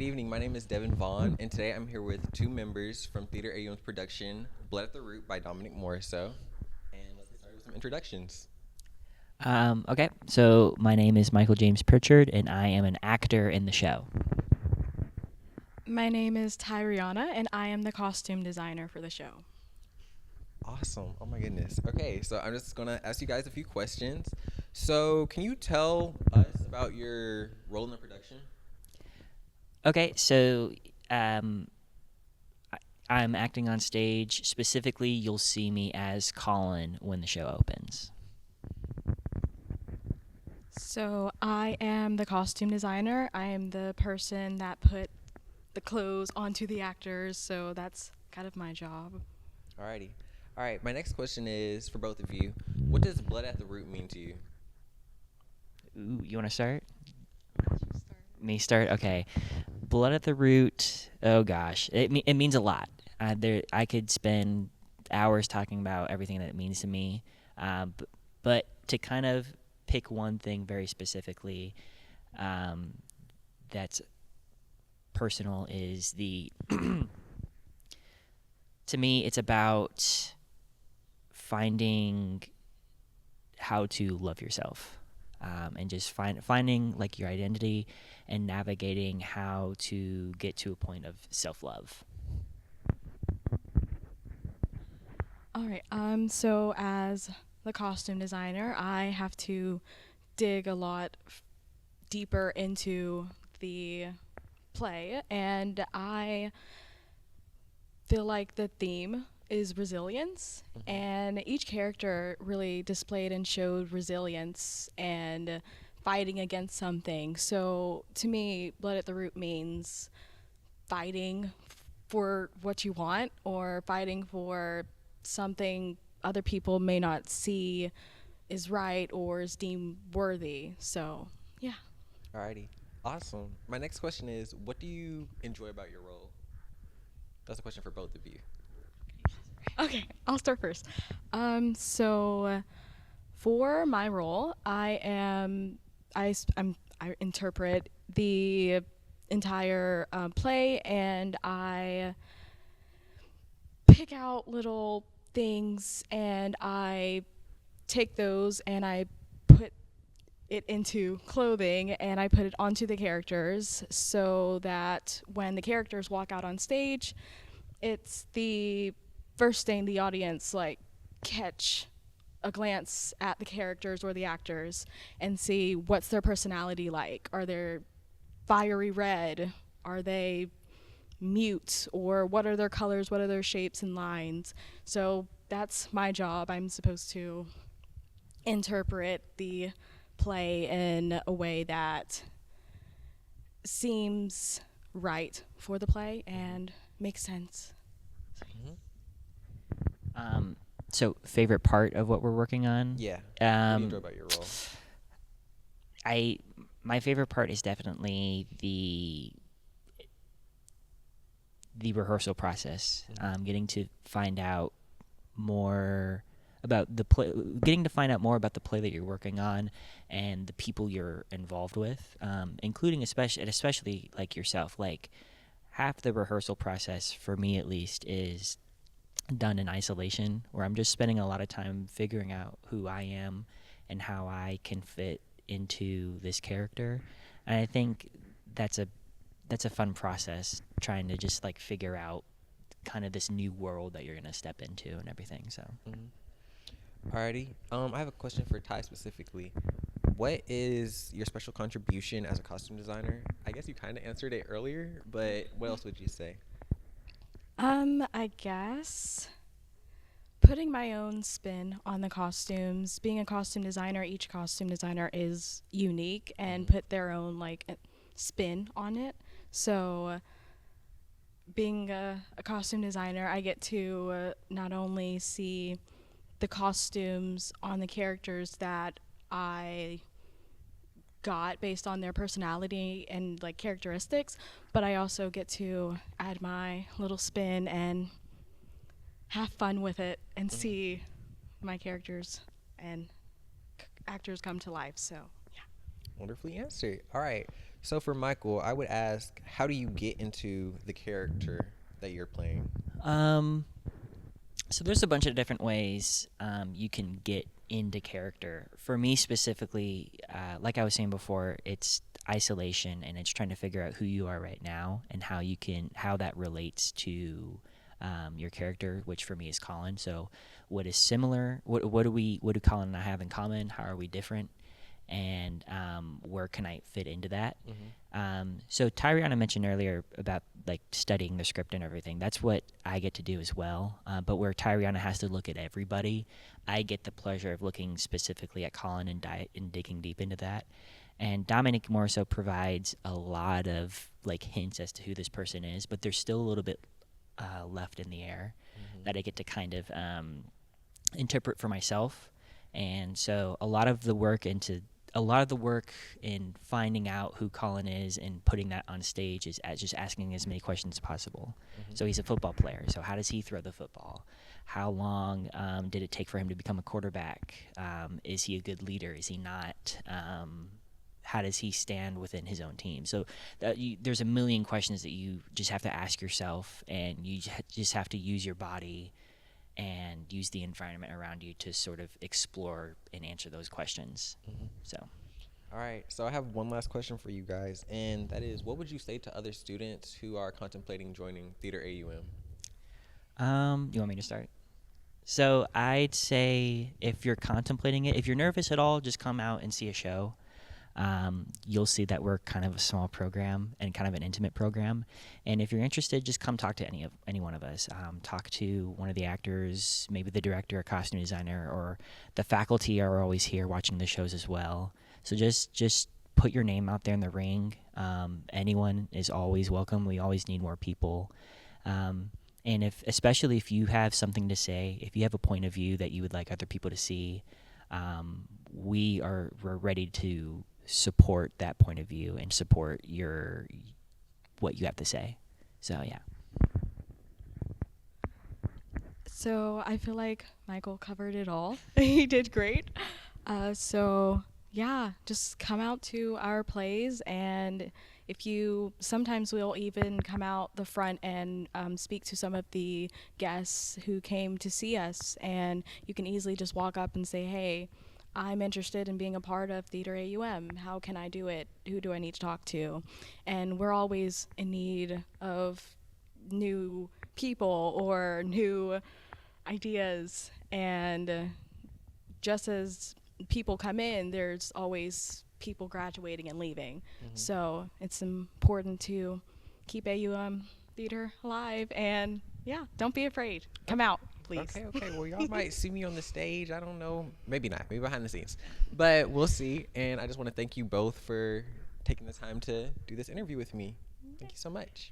Good evening. My name is Devin Vaughn, and today I'm here with two members from Theatre AUM's production, Blood at the Root by Dominic Morisseau. And let's get started with some introductions. Okay, so my name is Michael James Pritchard, and I am an actor in the show. My name is Tyriana, and I am the costume designer for the show. Awesome. Oh my goodness. Okay, so I'm just going to ask you guys a few questions. So, can you tell us about your role in the production? Okay, so I'm acting on stage. Specifically, you'll see me as Colin when the show opens. So I am the costume designer. I am the person that put the clothes onto the actors, so that's kind of my job. Alrighty. All right, my next question is for both of you. What does Blood at the Root mean to you? Ooh, you want to start? Me start? Okay. Blood at the Root. Oh gosh, it means a lot. I could spend hours talking about everything that it means to me, but to kind of pick one thing very specifically, that's personal is the. To me, it's about finding how to love yourself. And just finding like your identity and navigating how to get to a point of self-love. All right. So as the costume designer, I have to dig a lot deeper into the play, and I feel like the theme is resilience, and each character really displayed and showed resilience and fighting against something. So to me, Blood at the Root means fighting for what you want or fighting for something other people may not see is right or is deemed worthy. So, yeah. Alrighty. Awesome. My next question is, what do you enjoy about your role? That's a question for both of you. Okay, I'll start first. So for my role, I interpret the entire play, and I pick out little things, and I take those and I put it into clothing, and I put it onto the characters so that when the characters walk out on stage, it's the first thing the audience like catch a glance at the characters or the actors and see what's their personality like. Are they fiery red? Are they mute? Or what are their colors? What are their shapes and lines? So that's my job. I'm supposed to interpret the play in a way that seems right for the play and makes sense. So favorite part of what we're working on? Yeah. What do you Um, enjoy about your role? my favorite part is definitely the rehearsal process. Getting to find out more about the play, getting to find out more about the play that you're working on and the people you're involved with, including especially like yourself. Like half the rehearsal process for me at least is done in isolation, where I'm just spending a lot of time figuring out who I am and how I can fit into this character. And I think that's a fun process, trying to just like figure out kind of this new world that you're going to step into and everything. So Alrighty. I have a question for Ty specifically. What is your special contribution as a costume designer? I guess you kind of answered it earlier, but what else would you say? I guess putting my own spin on the costumes. Being a costume designer, each costume designer is unique and put their own like spin on it. So being a costume designer, I get to not only see the costumes on the characters that I got based on their personality and like characteristics, but I also get to add my little spin and have fun with it and see my characters and actors come to life. So yeah. Wonderfully answered. All right. So for Michael, I would ask, how do you get into the character that you're playing? So there's a bunch of different ways you can get into character. For me specifically, like I was saying before, it's isolation, and it's trying to figure out who you are right now and how that relates to your character, which for me is Colin. So what is similar? What do Colin and I have in common? How are we different? And where can I fit into that? So Tyriana mentioned earlier about like studying the script and everything. That's what I get to do as well. But where Tyriana has to look at everybody, I get the pleasure of looking specifically at Colin and digging deep into that. And Dominic more so provides a lot of like hints as to who this person is, but there's still a little bit left in the air that I get to kind of interpret for myself. And so a lot of the work in finding out who Colin is and putting that on stage is just asking as many questions as possible. So he's a football player. So how does he throw the football? How long did it take for him to become a quarterback? Is he a good leader? Is he not? How does he stand within his own team? So there's a million questions that you just have to ask yourself, and you just have to use your body and use the environment around you to sort of explore and answer those questions. So, all right. So I have one last question for you guys, and that is, what would you say to other students who are contemplating joining Theatre AUM? You want me to start? So I'd say if you're contemplating it, if you're nervous at all, just come out and see a show. You'll see that we're kind of a small program and kind of an intimate program. And if you're interested, just come talk to any one of us. Talk to one of the actors, maybe the director or costume designer, or the faculty are always here watching the shows as well. So just put your name out there in the ring. Anyone is always welcome. We always need more people. And especially if you have something to say, if you have a point of view that you would like other people to see, we're ready to support that point of view and support what you have to say. So yeah. So I feel like Michael covered it all. He did great. So yeah, just come out to our plays, and sometimes we'll even come out the front and speak to some of the guests who came to see us, and you can easily just walk up and say, hey, I'm interested in being a part of Theatre AUM. How can I do it? Who do I need to talk to? And we're always in need of new people or new ideas. And just as people come in, there's always people graduating and leaving. So it's important to keep AUM Theatre alive. And yeah, don't be afraid. Come out. Please. Okay. Well, y'all might see me on the stage. I don't know. Maybe not. Maybe behind the scenes. But we'll see. And I just want to thank you both for taking the time to do this interview with me. Thank you so much.